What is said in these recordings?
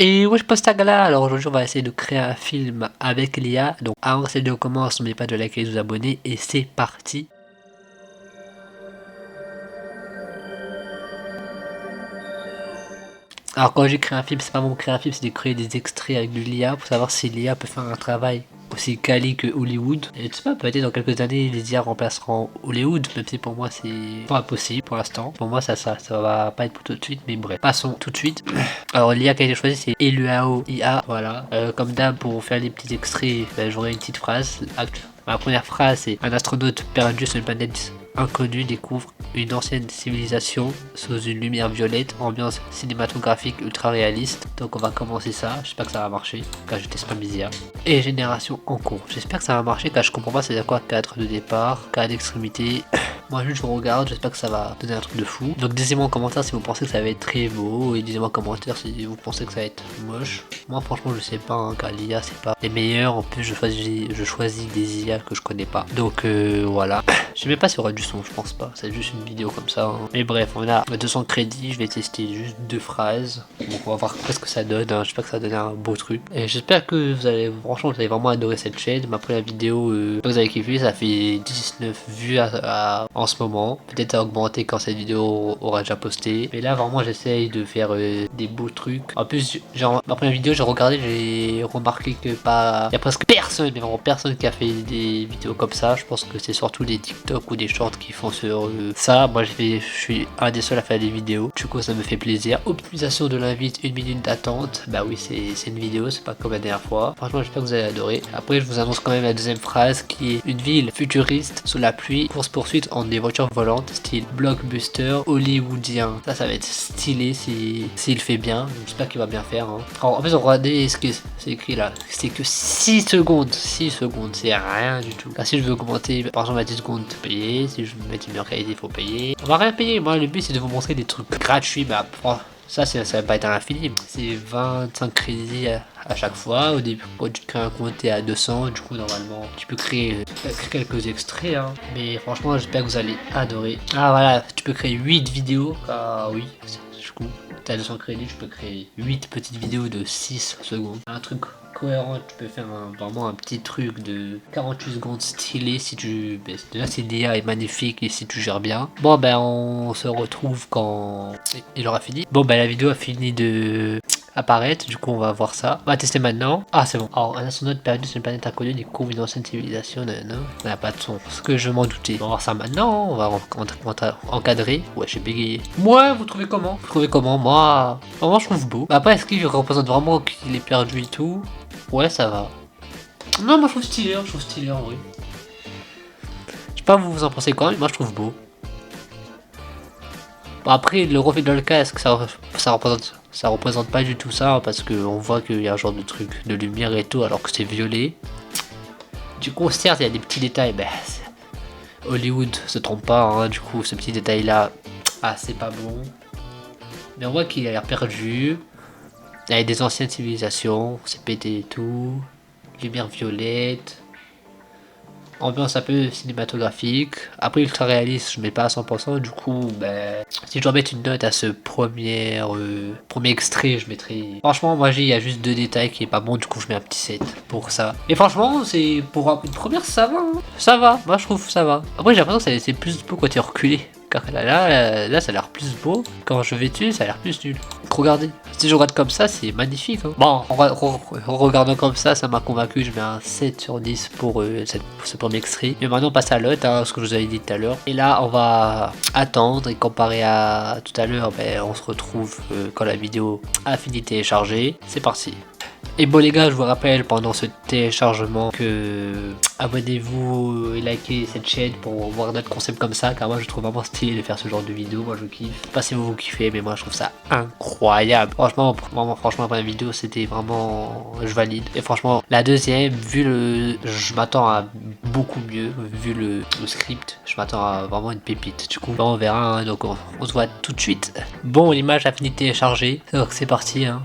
Et wesh postagala, alors aujourd'hui on va essayer de créer un film avec l'IA. Donc avant que cette vidéo commence, n'oubliez pas de liker et de vous abonner et c'est parti. Alors quand j'ai créé un film, c'est pas vraiment créer un film, c'est de créer des extraits avec de l'IA pour savoir si l'IA peut faire un travail aussi quali que Hollywood. Et tu sais pas, peut-être dans quelques années les IA remplaceront Hollywood, même si pour moi c'est pas impossible pour l'instant. Pour moi ça va pas être pour tout de suite, mais bref, passons tout de suite. Alors l'IA qui a été choisi c'est Eluao IA, voilà. Comme d'hab pour faire les petits extraits, j'aurai une petite phrase. Ma première phrase c'est: un astronaute perdu sur une planète inconnue découvre une ancienne civilisation sous une lumière violette, ambiance cinématographique ultra réaliste. Donc on va commencer ça, j'espère que ça va marcher, car je teste pas mes IA. Et génération en cours, j'espère que ça va marcher car je comprends pas c'est à quoi cadre de départ, cadre d'extrémité. Moi juste je regarde, j'espère que ça va donner un truc de fou. Donc dites-moi en commentaire si vous pensez que ça va être très beau, et dites-moi en commentaire si vous pensez que ça va être moche. Moi franchement je sais pas, hein, car l'IA c'est pas les meilleurs, en plus je choisis des IA que je connais pas. Donc voilà. Je sais même pas s'il y aura du son, je pense pas, c'est juste une vidéo comme ça, hein. Mais bref, on a 200 crédits, je vais tester juste 2 phrases. Donc on va voir ce que ça donne, hein. J'espère que ça va donner un beau truc. Et j'espère que franchement vous allez vraiment adorer cette chaîne. Ma première vidéo, vous avez kiffé, ça fait 19 vues en ce moment. Peut-être à augmenter quand cette vidéo aura déjà posté. Mais là vraiment j'essaye de faire des beaux trucs. En plus, genre ma première vidéo j'ai regardé, j'ai remarqué que il y a presque personne, mais vraiment personne qui a fait des vidéos comme ça. Je pense que c'est surtout des TikTok ou des shorts qui font sur ça. Moi je suis un des seuls à faire des vidéos. Du coup ça me fait plaisir. Optimisation de l'invite, 1 minute d'attente. Bah oui, c'est une vidéo, c'est pas comme la dernière fois. Franchement j'espère que vous allez adorer. Après je vous annonce quand même la deuxième phrase qui est: une ville futuriste sous la pluie, course poursuite en des voitures volantes, style blockbuster hollywoodien. Ça va être stylé s'il fait bien. J'espère qu'il va bien faire, hein. Alors en fait regardez ce que c'est écrit là. C'est que 6 secondes. 6 secondes, c'est rien du tout. Là si je veux augmenter par exemple à 10 secondes, payer. Si je veux mettre une meilleure qualité, il faut payer. On va rien payer. Moi le but c'est de vous montrer des trucs gratuits. Bah ça va pas être à l'infini. C'est 25 crédits à chaque fois. Au début quand tu crées un compte t'es à 200. Du coup normalement tu peux créer quelques extraits, hein. Mais franchement j'espère que vous allez adorer. Ah voilà, tu peux créer 8 vidéos. Ah oui, du coup t'as 200 crédits, tu peux créer 8 petites vidéos de 6 secondes. Un truc cohérent, tu peux faire vraiment un petit truc de 48 secondes stylé si tu... Déjà si l'IA est magnifique et si tu gères bien. Bon ben on se retrouve quand il aura fini. Bon ben la vidéo a fini de apparaître, du coup on va voir ça. On va tester maintenant. Ah c'est bon. Alors un astronaute perdu sur une planète inconnue découvre une ancienne civilisation. Non, ça n'a pas de son. Ce que je m'en doutais. On va voir ça maintenant. On va encadrer. Ouais, j'ai bégayé. Moi, vous trouvez comment? Vous trouvez comment? Moi, vraiment je trouve beau. Après est-ce qu'il représente vraiment qu'il est perdu et tout? Ouais, ça va. Non, moi je trouve stylé, en vrai. Je sais pas, vous en pensez quoi, mais moi je trouve beau. Bon, après, le reflet dans le casque, ça représente pas du tout ça, hein, parce qu'on voit qu'il y a un genre de truc de lumière et tout, alors que c'est violet. Du coup, certes, il y a des petits détails, ben, Hollywood se trompe pas, hein, du coup, ce petit détail là, ah, c'est pas bon. Mais on voit qu'il a l'air perdu. Il y a des anciennes civilisations, c'est pété et tout. Lumière violette. Ambiance un peu cinématographique. Après ultra réaliste, je mets pas à 100%. Du coup, ben, si je dois mettre une note à ce premier extrait, je mettrai... Franchement, moi il y a juste 2 détails qui est pas bon. Du coup, je mets un petit 7 pour ça. Et franchement, c'est pour une première, ça va, hein. Ça va, moi je trouve ça va. Après, j'ai l'impression que c'est plus beau quand tu es reculé. Car là, ça a l'air plus beau. Quand je vais dessus, ça a l'air plus nul. Regardez, si je regarde comme ça, c'est magnifique, hein. Bon, en regardant comme ça m'a convaincu. Je mets un 7 sur 10 pour ce premier extrait. Mais maintenant, on passe à l'autre, hein, ce que je vous avais dit tout à l'heure. Et là, on va attendre. Et comparé à tout à l'heure, ben, on se retrouve quand la vidéo a fini de télécharger. C'est parti. Et bon les gars, je vous rappelle pendant ce téléchargement que abonnez-vous et likez cette chaîne pour voir d'autres concepts comme ça, car moi je trouve vraiment stylé de faire ce genre de vidéo. Moi je kiffe. Je sais pas si vous kiffez, mais moi je trouve ça incroyable. Franchement la première vidéo c'était vraiment, je valide. Et franchement la deuxième, je m'attends à beaucoup mieux, vu le script, je m'attends à vraiment une pépite. Du coup on verra, hein, donc on se voit tout de suite. Bon, l'image a fini de télécharger, donc c'est parti, hein.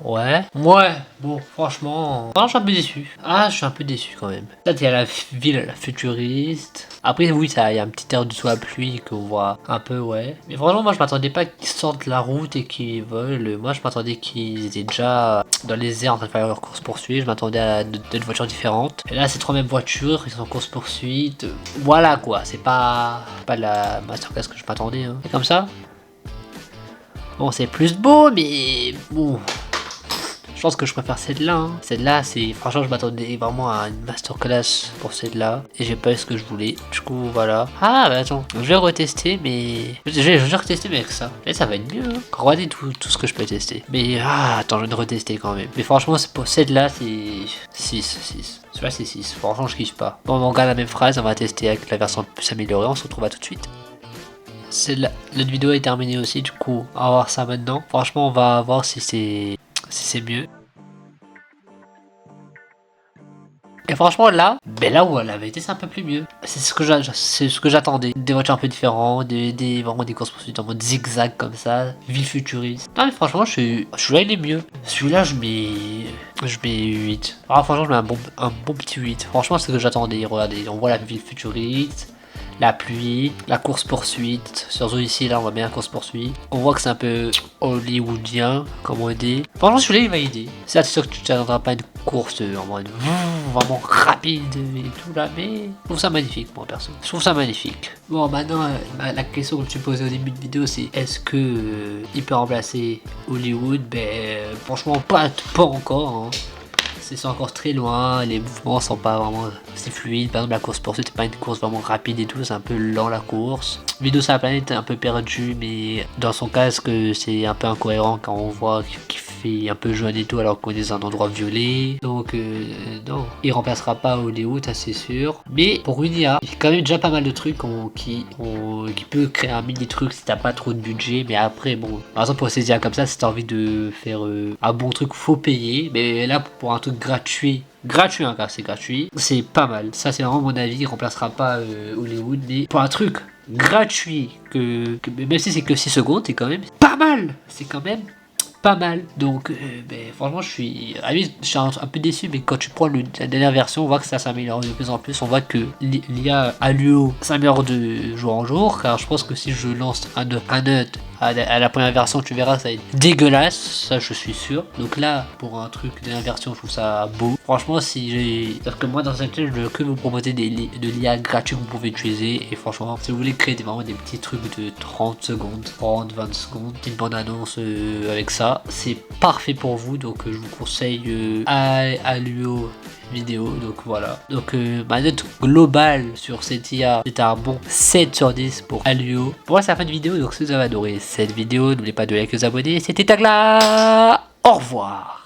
Ouais. Ouais. Bon, franchement, je suis un peu déçu. Ah, je suis un peu déçu quand même. Là, t'es à la ville la futuriste. Après, oui, il y a un petit air du sous la pluie qu'on voit un peu, ouais. Mais franchement, moi, je m'attendais pas qu'ils sortent de la route et qu'ils volent. Moi, je m'attendais qu'ils étaient déjà dans les airs en train de faire leur course-poursuite. Je m'attendais à d'autres voitures différentes. Et là, c'est trois mêmes voitures, ils sont en course-poursuite. Voilà, quoi. C'est pas la masterclass que je m'attendais. Hein. C'est comme ça. Bon, c'est plus beau, mais bon. Je pense que je préfère celle-là. Hein. Celle-là, c'est. Franchement, je m'attendais vraiment à une masterclass pour celle-là. Et j'ai pas eu ce que je voulais. Du coup, voilà. Ah, bah attends. Je vais retester, mais. Je vais retester, mais avec ça. Et ça va être mieux. Hein. Regardez tout ce que je peux tester. Mais. Ah, attends, je vais retester quand même. Mais franchement, pour celle-là, c'est. 6. Celui-là, c'est 6. Franchement, je kiffe pas. Bon, on regarde la même phrase. On va tester avec la version plus améliorée. On se retrouve à tout de suite. Notre vidéo est terminée aussi. Du coup, on va voir ça maintenant. Franchement, on va voir si c'est mieux. Et franchement là, ben là où la vérité c'est un peu plus mieux. C'est ce que j'attendais. Des voitures un peu différentes, vraiment des courses poursuites en mode zigzag comme ça, ville futuriste. Non mais franchement celui-là il est mieux. Celui-là je mets 8. Ah franchement je mets un bon petit 8. Franchement c'est ce que j'attendais. Regardez, on voit la ville futuriste. La pluie, la course poursuite, surtout ici là on voit bien la course poursuite. On voit que c'est un peu hollywoodien comme on dit. Franchement celui-là il m'a aidé. C'est sûr que tu t'attendras pas à une course en mode vraiment rapide et tout là, mais je trouve ça magnifique moi perso. Je trouve ça magnifique. Bon maintenant la question que tu posais au début de vidéo c'est est-ce que il peut remplacer Hollywood? Ben franchement pas encore. Hein. C'est encore très loin, les mouvements sont pas vraiment c'est fluide. Par exemple la course poursuite c'est pas une course vraiment rapide et tout, c'est un peu lent la course. Vidéo sur la planète est un peu perdu, mais dans son cas est-ce que c'est un peu incohérent quand on voit qu'il fait un peu jaune et tout alors qu'on est dans un endroit violet. Donc non, il remplacera pas Hollywood, ça c'est sûr. Mais pour une IA, il y a quand même déjà pas mal de trucs qui peut créer un mini truc si t'as pas trop de budget. Mais après bon, par exemple pour ces IA comme ça, si t'as envie de faire un bon truc, faut payer. Mais là pour un truc gratuit hein, car c'est gratuit, c'est pas mal. Ça c'est vraiment mon avis, il remplacera pas Hollywood, mais pour un truc gratuit même si c'est que 6 secondes, c'est quand même pas mal. C'est quand même pas mal. Donc franchement je suis un peu déçu, mais quand tu prends la dernière version on voit que ça s'améliore de plus en plus. On voit que l'IA Alluo s'améliore de jour en jour, car je pense que si je lance un note à la première version tu verras ça va être dégueulasse, ça je suis sûr. Donc là pour un truc dernière version je trouve ça beau. Franchement parce que moi dans cette chaîne je veux que vous proposer de l'IA gratuit que vous pouvez utiliser, et franchement si vous voulez créer vraiment des petits trucs de 30 secondes, 30-20 secondes, une bande annonce avec ça, c'est parfait pour vous. Donc je vous conseille Alluo vidéo. Donc voilà, donc ma note globale sur cette IA c'est un bon 7 sur 10 pour Alluo. Pour moi c'est la fin de vidéo, donc si vous avez adoré cette vidéo n'oubliez pas de liker et vous abonner. C'était Tagla, au revoir.